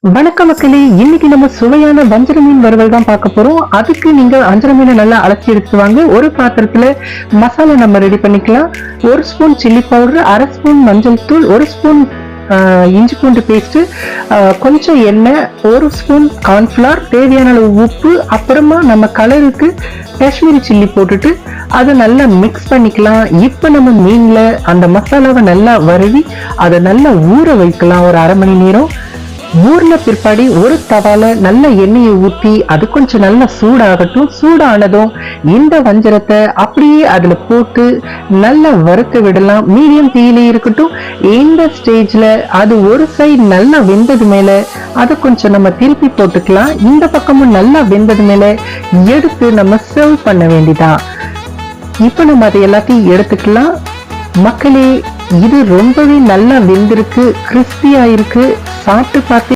வணக்க மக்களே, இன்னைக்கு நம்ம சுவையான வஞ்சர மீன் வறுவல் தான் பார்க்க போறோம். அதுக்கு நீங்க வஞ்சர மீனை நல்லா அலசி எடுத்து வாங்க. ஒரு பாத்திரத்துல மசாலா நம்ம ரெடி பண்ணிக்கலாம். 1 ஸ்பூன் சில்லி பவுடர், 1/2 ஸ்பூன் மஞ்சள் தூள், 1 ஸ்பூன் இஞ்சி பூண்டு பேஸ்ட், கொஞ்சம் எண்ணெய், 1 ஸ்பூன் கார்ன்ஃபிளவர், தேவையான அளவு உப்பு, அப்புறமா நம்ம கலருக்கு காஷ்மீரி சில்லி போட்டுட்டு அதை நல்லா மிக்ஸ் பண்ணிக்கலாம். இப்ப நம்ம மீன்ல அந்த மசாலாவை நல்லா வருவி அதை நல்லா ஊற வைக்கலாம். ஒரு 1/2 மணி நேரம் ஊர்ல பிற்பாடி ஒரு தவால நல்ல எண்ணெயை ஊற்றி அது கொஞ்சம் நல்லா சூடாகட்டும். சூடானதும் இந்த வஞ்சரத்தை அப்படியே அதுல போட்டு நல்லா வறுத்து விடலாம். மீடியம் தீயிலே இருக்கட்டும். இந்த ஸ்டேஜ்ல அது ஒரு சைடு நல்லா வெந்தது மேல அதை கொஞ்சம் நம்ம திருப்பி போட்டுக்கலாம். இந்த பக்கமும் நல்லா வெந்தது மேல எடுத்து நம்ம சர்வ் பண்ண வேண்டியதான். இப்ப நம்ம அதை எல்லாத்தையும் எடுத்துக்கலாம். மக்களே, இது ரொம்பவே நல்லா வெந்திருக்கு, கிறிஸ்பியா இருக்கு. சாப்பிட்டு பார்த்து